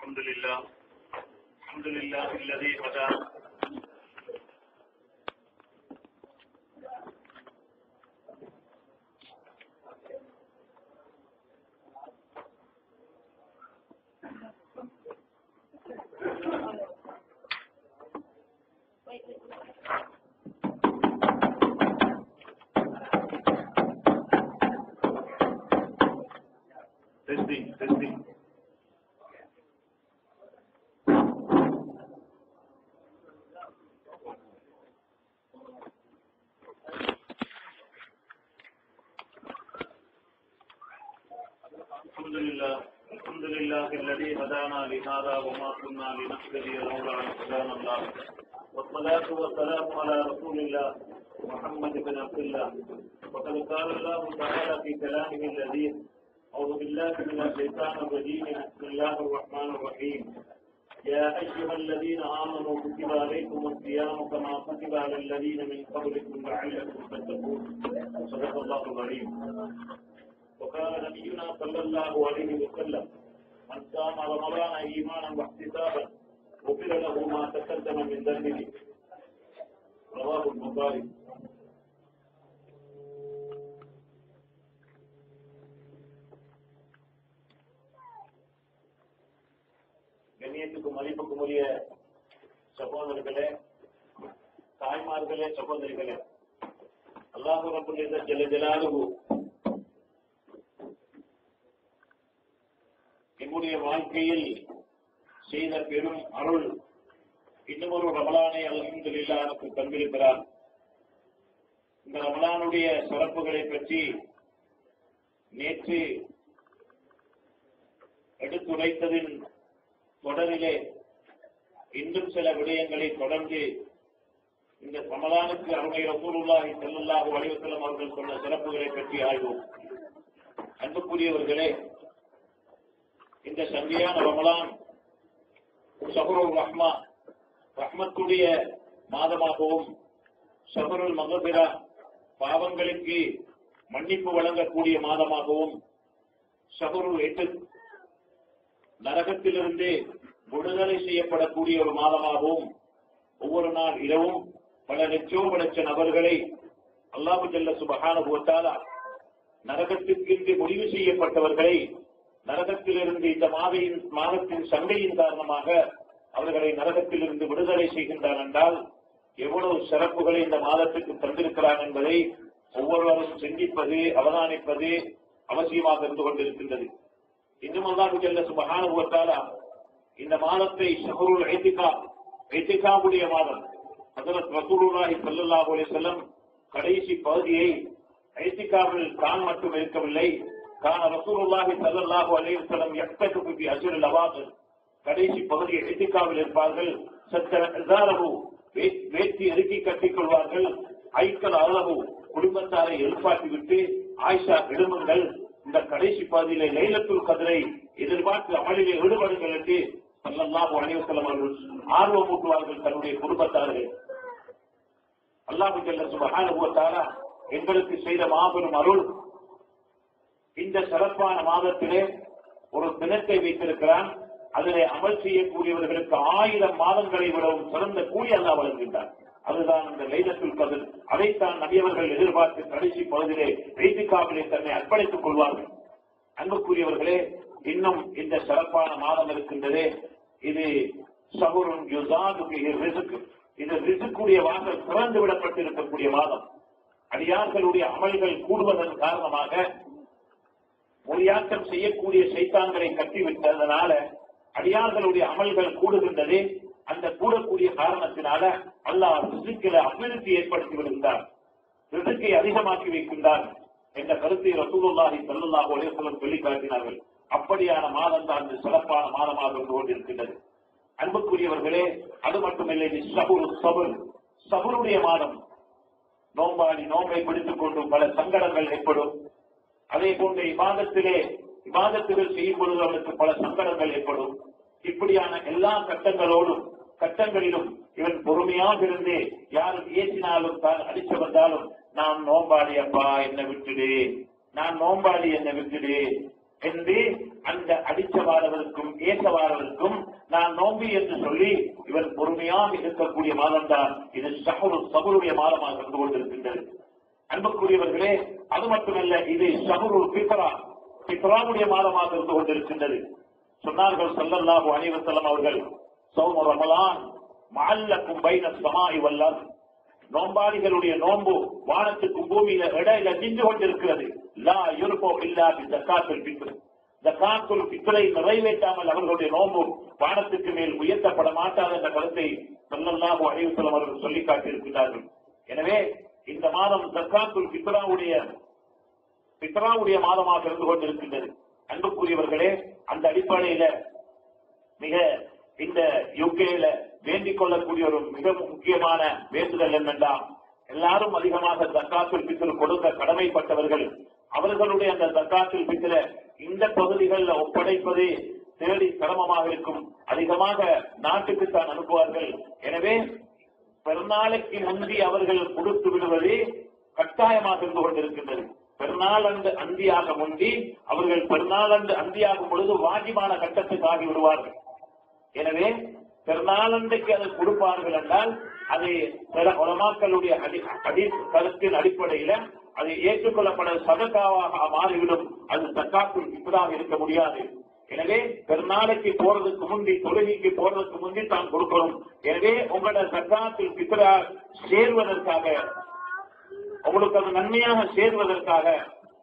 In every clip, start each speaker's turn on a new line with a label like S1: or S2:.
S1: الحمد لله الذي هدانا testing. الحمد لله الذي هدانا لهذا وما كنا لنهتدي لولا أن هدانا الله والصلاة والسلام على رسول الله محمد بن عبد الله. وقد قال الله تعالى في كلامه اللذيذ: أعوذ بالله من الشيطان الرجيم، بسم الله الرحمن الرحيم. يا أيها الذين آمنوا كتب عليكم الصيام كما كتب على الذين من قبلكم لعلكم تتقون. صدق الله العظيم. وقال نبينا صلى الله عليه وسلم: من صام رمضان إيمانا واحتسابا غفر له ما تقدم من ذنبه. رواه البخاري. கண்ணியத்துக்கும் மதிப்புக்கும் உரிய சகோதரர்களே, தாய்மார்களே, சகோதரிகளே, அல்லாஹ் ரப்பல் இஸ்ஸத் ஜல்ல ஜலாலுஹு நம்முடைய வாழ்க்கையில் செய்த பெரும் அருள் இன்னும் ஒரு ரமலானை அல்ஹம்துலில்லாஹ் நமக்கு தந்திருக்கிறார். இந்த ரமலானுடைய சிறப்புகளை பற்றி நேற்று எடுத்துரைத்ததின் தொடரிலே இன்னும் சில விடயங்களை தொடர்ந்து இந்த ரமலானுக்கு அருமை ரசூலுல்லாஹி ஸல்லல்லாஹு அலைஹி வஸல்லம் அவர்கள் சொன்ன சிறப்புகளை பற்றி ஆய்வோம். அன்புக்குரியவர்களே, இந்த சங்கையான ரமலான் ஷஹ்ருர் ரஹ்மா, ரஹ்மத்துடைய மாதமாகவும், ஷஹ்ருல் மக்ஃபிரா, பாவங்களுக்கு மன்னிப்பு வழங்கக்கூடிய மாதமாகவும், ஷஹ்ருல் இத்க், நரகத்திலிருந்து விடுதலை செய்யப்படக்கூடிய ஒரு மாதமாகவும், ஒவ்வொரு நாள் இரவும் பல லட்ச நபர்களை அல்லாஹ் ஜல்ல சுப்ஹானஹு வ தஆலா நரகத்திற்கு முடிவு செய்யப்பட்டவர்களை நரகத்திலிருந்து இந்த மாதத்தின் சங்கையின் காரணமாக அவர்களை நரகத்திலிருந்து விடுதலை செய்கின்றார் என்றால் எவ்வளவு சிறப்புகளை இந்த மாதத்துக்கு தந்திருக்கிறார் என்பதை ஒவ்வொருவரும் சிந்திப்பது, அவதானிப்பது அவசியமாக இருந்து கொண்டிருக்கின்றது. இன்னும் அல்லாஹ் ஜல்ல சுப்ஹானஹு வ தஆலா இந்த மாதத்தை ஷஹ்ருல் இத்திகாஃபுடைய மாதம், ஹஜ்ரத் ரசூலுல்லாஹி ஸல்லல்லாஹு அலைஹி வஸல்லம் கடைசி பகுதியை இத்திகாஃபில் தான் மட்டும் இருக்கவில்லை, கான ரசூலுல்லாஹி ஸல்லல்லாஹு அலைஹி வஸல்லம் யக்தகு ஃபி அஷ்ரில் அவாகிர், கடைசி பகுதியை இத்திகாஃபில் இருப்பார்கள். சத்தரஹு, வேட்டி இறுக்கி கட்டிக் கொள்வார்கள். ஐக்கல் அலஹு, குடும்பத்தாரை எழுப்பாட்டிவிட்டு ஆயிஷா எழுமுங்கள், இந்த கடைசி பகுதியிலே லைலத்துல் கத்ரை எதிர்பார்த்து அமலிலே ஈடுபடுங்கள் என்று ஸல்லல்லாஹு அலைஹி வஸல்லம் அவர்கள் ஆர்வமூட்டுவார்கள் தன்னுடைய குடும்பத்தார்கள். அல்லாஹ் ஜல்ல சுப்ஹானஹு வ தஆலா எங்களுக்கு செய்த மாபெரும் அருள். இந்த சிறப்பான மாதத்திலே ஒரு தினத்தை வைத்திருக்கிறான். அதிலே அமல் செய்யக்கூடியவர்களுக்கு 1000 மாதங்களை விடவும் சிறந்த கூலி அல்லாஹ் வழங்குகின்றார். அதுதான் இந்த லைலத்துல் கத்ர். அதைத்தான் நபியவர்கள் எதிர்பார்த்து கடைசி பகுதியிலே இத்திகாஃபிலே தன்னை அர்ப்பணித்துக் கொள்வார்கள். அன்புக்குரியவர்களே, இன்னும் இந்த சிறப்பான மாதம் இருக்கின்றதே, இது ஷஹ்ருன் யுஸாது ஃபீஹி ரிஸ்க், இது ரிஸ்க்குடைய வாசல் திறந்து விடப்பட்டிருக்கக்கூடிய மாதம். அடியார்களுடைய அமல்கள் கூடுவதன் காரணமாக மொழியாக்கம் செய்யக்கூடிய சைத்தான்களை கட்டிவிட்டதனால அடியார்களுடைய அமல்கள் கூடுகின்றது. அந்த கூடக்கூடிய காரணத்தினால அல்லாஹ் ரிஸ்கில அபிவிருத்தி ஏற்படுத்தி விடுகின்றார், ரிஸ்கை அதிகமாக்கி வைக்கின்றார் என்ற கருத்தை ரசூலுல்லாஹி ஸல்லல்லாஹு அலைஹி வஸல்லம் சொல்லி காட்டினார்கள். அப்படியான மாதம் தான் இந்த சிறப்பான மாதமாக இருந்து கொண்டிருக்கின்றது. அன்புக்குரியவர்களே, அது மட்டுமில்லை, சபருடைய மாதம். நோம்பாடி நோம்பை பிடித்துக் கொண்டு பல சங்கடங்கள் ஏற்படும். அதே போன்ற இபாதத்துகள் செய்யும் பொழுது அவருக்கு பல சங்கடங்கள் ஏற்படும். இப்படியான எல்லா கட்டங்களிலும் இவன் பொறுமையாக இருந்து யாரும் ஏற்றினாலும் தான் அடிச்சு வந்தாலும், நான் நோம்பாடி அப்பா என்ன விட்டுடு, நான் நோம்பாடி என்ன விட்டுடு, என்று அந்த அடிச்சவாரவருக்கும் ஏசவாரவருக்கும் நான் நோம்பி என்று சொல்லி இவர் பொறுமையாக இருக்கக்கூடிய மாதம் தான் இது சபருடைய மாதமாக இருந்து கொண்டிருக்கின்றது. அன்புக்குரியவர்களே, அது மட்டுமல்ல, இது ஷஹ்ருல் ஃபித்ராவுடைய மாதமாக இருந்து கொண்டிருக்கின்றது. சொன்னார்கள் ஸல்லல்லாஹு அலைஹி வஸல்லம் அவர்கள், ஸௌமு ரமலான் மஅல்லக்கும் பைன ஸமாஇ வல் அர்த், நோம்பாளிகளுடைய நோன்பு வானத்துக்கும் பூமியில இடையில நின்று கொண்டிருக்கிறது. லா யுர்ஃபு இல்லா பி ஸகாத்துல் ஃபித்ர், ஸகாத்துல் ஃபித்ரை நிறைவேற்றாமல் அவர்களுடைய நோன்பு வானத்துக்கு மேல் உயர்த்தப்பட மாட்டாது என்ற கருத்தை ஸல்லல்லாஹு அலைஹி வஸல்லம் அவர்கள் சொல்லி காட்டியிருக்கிறார்கள். எனவே இந்த மாதம் ஸகாத்துல் ஃபித்ராவுடைய மாதமாக இருந்து கொண்டிருக்கின்றது. அன்புக்குரியவர்களே, அந்த அடிப்படையில மிக இந்த யுகேல வேண்டிக் கொள்ளக்கூடிய ஒரு மிக முக்கியமான வேண்டுதல் என்னென்றால், எல்லாரும் அதிகமாக ஸகாத்துல் ஃபித்ர் கொடுக்க கடமைப்பட்டவர்கள் அவர்களுடைய அந்த ஸகாத்துல் ஃபித்ர இந்த பகுதிகளில் ஒப்படைப்பது தேடி சிரமமாக இருக்கும். அதிகமாக நாட்டுக்கு தான் அனுப்புவார்கள். எனவே பெருநாளைக்கு முந்தி அவர்கள் கொடுத்து விடுவது கட்டாயமாக இருந்து கொண்டிருக்கின்றது. பெருநாள் அன்று அந்தியாக முந்தி அவர்கள் பெருநாள் அன்று அந்தியாகும் பொழுது வாஜிபான கட்டத்துக்கு ஆகி விடுவார்கள். எனவே பெருநாள் அன்றைக்கு அதை கொடுப்பார்கள் என்றால் அது சில உலமாக்களுடைய கருத்தின் அடிப்படையில அது ஏற்றுக்கொள்ளப்பட சதகாவாக மாறிவிடும். அது ஸகாத்துல் ஃபித்ராக இருக்க முடியாது. எனவே பெருநாளைக்கு போறதுக்கு முந்தி, தொழுகைக்கு போறதுக்கு முந்தி தான் கொடுக்கணும். எனவே உங்களோட ஸகாத்துல் ஃபித்ரா சேர்வதற்காக, உங்களுக்கு அது நன்மையாக சேர்வதற்காக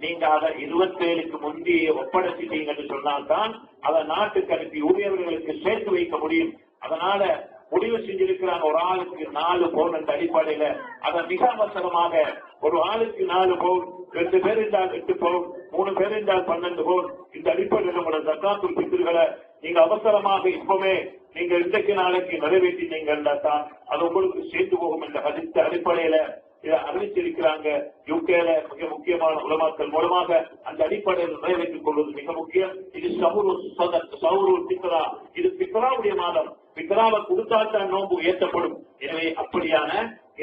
S1: நீங்க அதை 27க்கு முந்தி ஒப்படைச்சிட்டீங்க என்று சொன்னால்தான் அதை நாட்டுக்கு அனுப்பி ஊழியர்களுக்கு சேர்த்து வைக்க முடியும். அதனால முடிவு செஞ்சிருக்கிறாங்க, ஒரு ஆளுக்கு 4 பவுன் என்ற அடிப்படையில அதை மிக அவசரமாக ஒரு ஆளுக்கு 4 பவுன், 2 பேர் இருந்தால் 8 பவுன், 3 பேர் இருந்தால் 12 பவுன், இந்த அடிப்படையில் உங்களோட ஸகாத்துல் ஃபித்ர்களை நீங்க அவசரமாக இப்பவே நீங்க இன்றைக்கு நாளைக்கு நிறைவேற்றினீங்கன்னா தான் அது உங்களுக்கு சேர்த்து போகும் என்ற அடிப்படையில இதை அறிவிச்சிருக்கிறாங்க. யுகேல மிக முக்கியமான உலமாக்கள் மூலமாக அந்த அடிப்படையில் நிறைவேற்றிக் கொள்வது மிக முக்கியம். இது ஷஹ்ருல் ஃபித்ரா, இது ஃபித்ராவுடைய மாதம். ஃபித்ராவை கொடுத்தால்தான் நோன்பு ஏற்றப்படும். எனவே அப்படியான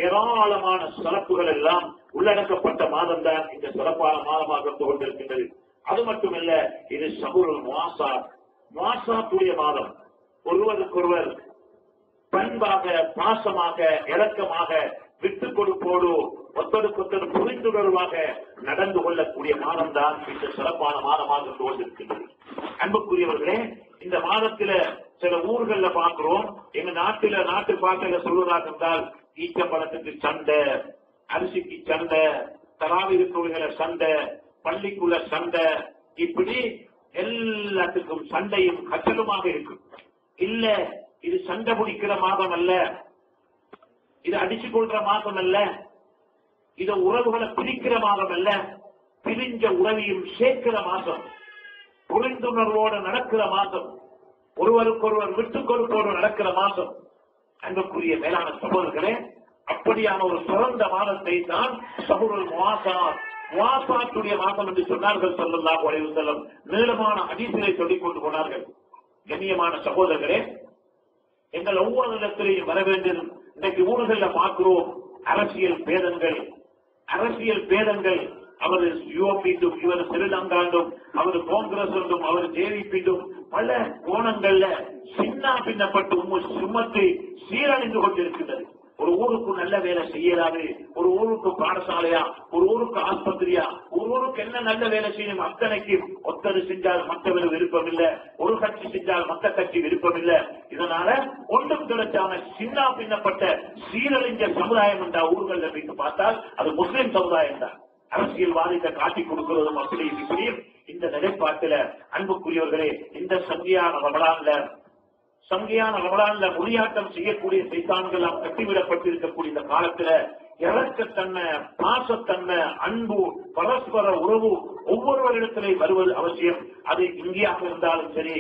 S1: ஏராளமான சிறப்புகள் எல்லாம் உள்ளடக்கப்பட்ட மாதம் தான் இந்த சிறப்பான மாதமாக இருந்து கொண்டிருக்கின்றது. அது மட்டுமல்ல, இது ஷஹ்ருல் முவாசாத்துடைய மாதம். ஒருவருக்கொருவர் பண்பாக, பாசமாக, இரக்கமாக, விட்டுக் கொடுப்போடு ஒத்தருக்கொத்தர் புரிந்துணர்வாக நடந்து கொள்ளக்கூடிய மாதம் தான் இந்த சிறப்பான மாதமாக இருந்து கொண்டிருக்கின்றது. அன்புக்குரியவர்களே, இந்த மாதத்தில சில ஊர்கள்ல பார்க்கிறோம், எங்க நாட்டு பாட்டில சொல்வதாக இருந்தால் ஈச்சம்பழத்துக்கு சண்டை, அரிசிக்கு சண்டை, தராவிக தொழில்கள சண்டை, பள்ளிக்குள்ள சண்டை, இப்படி எல்லாத்துக்கும் சண்டையும் கச்சலுமாக இருக்கும். இல்ல, இது சண்டை பிடிக்கிற மாதம் அல்ல, இது அடிச்சு கொள்ற மாதம் அல்ல, இது உறவுகளை பிரிக்கிற மாதம் அல்ல, பிரிஞ்ச உறவையும் சேர்க்கிற மாதம், புரிந்துணர்வோடு நடக்கிற மாதம், ஒருவருக்கொருவர் விட்டுக் கொடுப்போடு நடக்கிற மாதம். அன்புக்குரிய மேலான சகோதரர்களே, அப்படியான ஒரு சிறந்த மாதத்தை தான் ஷஹ்ருல் முவாசாத்துடைய மாதம் என்று சொன்னார்கள் ஸல்லல்லாஹு அலைஹி வஸல்லம். நீளமான ஹதீஸிலே சொல்லிக் கொண்டு போனார்கள். கண்ணியமான சகோதரர்களே, எங்கள் ஒவ்வொரு இடத்திலேயும் வர வேண்டும். இன்றைக்கு ஊர்களில் பார்க்கிறோம் அரசியல் பேதங்கள். அவர் யூபிண்டும், இவர் ஸ்ரீலங்காண்டும், அவர் காங்கிரஸ் என்றும், அவர் ஜேவிபிண்டும், பல கோணங்கள்ல சின்ன பின்னப்பட்டு சுமத்தி சீரழிந்து கொண்டிருக்கின்றது. ஒரு ஊருக்கு நல்ல வேலை செய்யலாது, ஒரு ஊருக்கு பாடசாலையா, ஒரு ஊருக்கு ஆஸ்பத்திரியா, ஒரு ஊருக்கு என்ன நல்ல வேலை செய்யணும் அத்தனைக்கு ஒத்தது செஞ்சால் மற்றவர் விருப்பம் இல்லை, ஒரு கட்சி செஞ்சால் மற்ற கட்சி விருப்பம் இல்லை. இதனால ஒன்றும் கிடைச்சான சின்ன பின்னப்பட்ட சீரழிஞ்ச சமுதாயம் என்ற ஊர்கள் வைத்து பார்த்தால் அது முஸ்லிம் சமுதாயம் தான். அரசியல்வாதிகளை காட்டி கொடுக்கிறதும் அப்படி இப்படியும் இந்த நிலைப்பாட்டில அன்புக்குரியவர்களே, இந்த சங்கியான ரமலான்ல மொழியாட்டம் செய்யக்கூடிய சைத்தான்கள் நாம் கட்டிவிடப்பட்டிருக்கக்கூடிய இந்த காலத்துல இறக்கத்தன்மை, பாசத்தன்மை, அன்பு, பரஸ்பர உறவு ஒவ்வொருவரிடத்திலே வருவது அவசியம். அது இந்தியாக இருந்தாலும் சரி,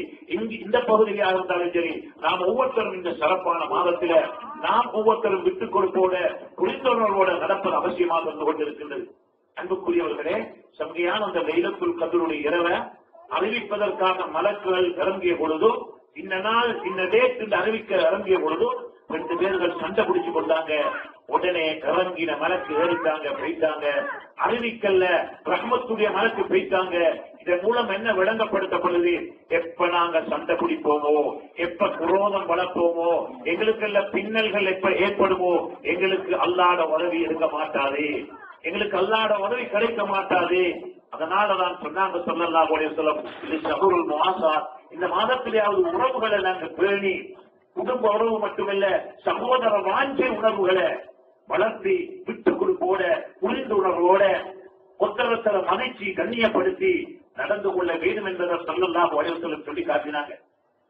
S1: இந்த பகுதியாக இருந்தாலும் சரி, நாம் ஒவ்வொருத்தரும் இந்த சிறப்பான மாதத்தில நாம் ஒவ்வொருத்தரும் விட்டுக் கொடுப்போட புரிந்துணர்வோட நடப்பது அவசியமாக இருந்து கொண்டிருக்கின்றது. அன்புக்குரியவர்களே, சங்கையான அந்த லைலத்துல் கத்ருடைய இரவை அறிவிப்பதற்காக மலக்குகள் இறங்கிய பொழுது, இந்த நாள் இந்த டேட் அறிவிக்க இறங்கிய பொழுது 2 பேர்கள் சண்டை பிடிச்சு கொண்டாங்க. உடனே இறங்கின மலக்கு ஏறிட்டாங்க, போயிட்டாங்க. அறிவிக்கல்ல ரஹ்மத்துடைய மலக்கு போயிட்டாங்க. இதன் மூலம் என்ன விளங்கப்படுத்தப்படுது? எப்ப நாங்க சண்டை பிடிப்போமோ, எப்ப குரோதம் வளர்ப்போமோ, எங்களுக்குள்ள பின்னல்கள் எப்ப ஏற்படுமோ, எங்களுக்கு அல்லாஹ்வுடைய உதவி இருக்க மாட்டாது, எங்களுக்கு அல்லாஹ்வுடைய உதவி கிடைக்க மாட்டாது. அதனாலதான் சொன்னாங்க ஸல்லல்லாஹு அலைஹி வஸல்லம், இது ஷஹ்ருல் முஆஸாத், இந்த மாதத்திலேயாவது உறவுகளை நாங்க பேணி, குடும்ப உறவு மட்டுமல்ல சகோதர வாஞ்சை உணர்வுகளை வளர்த்தி, விட்டு கொடுப்போட, புரிந்து உணர்வோட, ஒத்தரத்தர மகிழ்ச்சி கண்ணியப்படுத்தி நடந்து கொள்ள வேண்டும் என்பதை ஸல்லல்லாஹு அலைஹி வஸல்லம் சொல்லி காட்டினாங்க.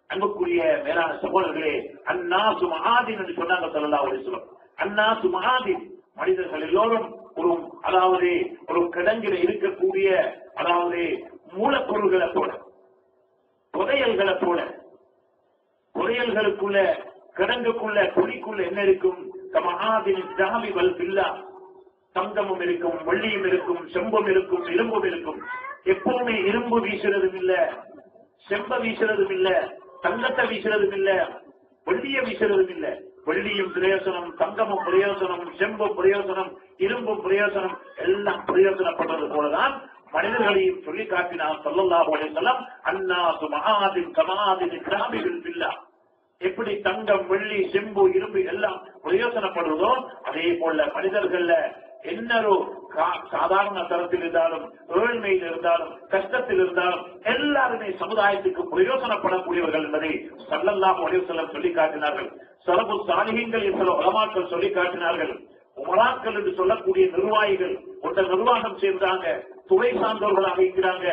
S1: அன்புக்குரிய மேலான சகோதரர்களே, அன்னாசு மஆதின் என்று சொன்னாங்க ஸல்லல்லாஹு அலைஹி வஸல்லம். அன்னாசு மஆதின், மனிதர்கள் எல்லோரும் ஒரு கிடங்கில இருக்கக்கூடிய மூலப்பொருள்களை போல, புதையல்களை போல. புதையல்களுக்குள்ள, கிடங்குக்குள்ள, குழிக்குள்ள என்ன இருக்கும்? கமஆதின் ذهب والفضة, தங்கமும் இருக்கும், வெள்ளியும் இருக்கும், செம்பும் இருக்கும், இரும்பும் இருக்கும். எப்பவுமே இரும்பு வீசுறதும் இல்ல, செம்ப வீசுறதும் இல்ல, தங்கத்தை வீசுறதும் இல்ல, வெள்ளிய வீசுறதும் இல்ல. வெள்ளியும் பிரயோசனம், தங்கமும் பிரயோசனம், செம்பும் பிரயோசனம், இரும்பும் பிரயோசனம், எல்லாம் பிரயோசனப்படுறது போலதான் மனிதர்களையும் சொல்லி காட்டினார் ஸல்லல்லாஹு அலைஹி வஸல்லம். அன்னாசு மஆதின் கமஆதின் ذهب والفضة, எப்படி தங்கம், வெள்ளி, செம்பு, இரும்பு எல்லாம் பிரயோசனப்படுவதோ அதே போல மனிதர்கள்ல என்னொரு சாதாரண தரத்தில் இருந்தாலும், ஏழ்மையில் இருந்தாலும், கஷ்டத்தில் இருந்தாலும் எல்லாருமே சமுதாயத்துக்கு பிரயோசனப்படக்கூடியவர்கள் என்பதை ஸல்லல்லாஹு அலைஹி வஸல்லம் சொல்லி காட்டினார்கள். ஸலஃபு ஸாலிஹீன்கள் சில உலமாக்கள் சொல்லி காட்டினார்கள். உமராக்கள் என்று சொல்லக்கூடிய நிர்வாகிகள் ஒன்றை நிர்வாகம் செய்தாங்க, துறை சார்ந்தவர்களாக இருக்கிறாங்க.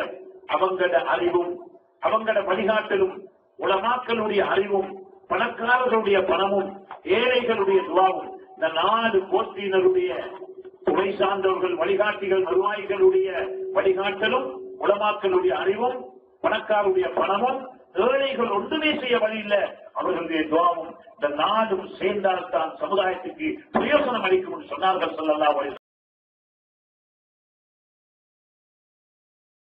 S1: அவங்களோட அறிவும், அவங்களோட வழிகாட்டலும், உலமாக்களுடைய அறிவும், பணக்காரர்களுடைய பணமும், ஏழைகளுடைய துவாவும், இந்த 4 கோஷ்டியினருடைய துறை சார்ந்தவர்கள், வழிகாட்டிகள், நிர்வாகிகளுடைய வழிகாட்டலும், உலமாக்களுடைய அறிவும், பணக்காரருடைய பணமும், ஏழைகள் ஒன்றுமே செய்ய வழியில்ல, அவர்களுடைய துவாவும், இந்த 4ம் சேர்ந்தால்தான் சமுதாயத்துக்கு பிரயோசனம் அளிக்கும் சொன்னார்கள் ஸல்லல்லாஹு அலைஹி வஸல்லம்.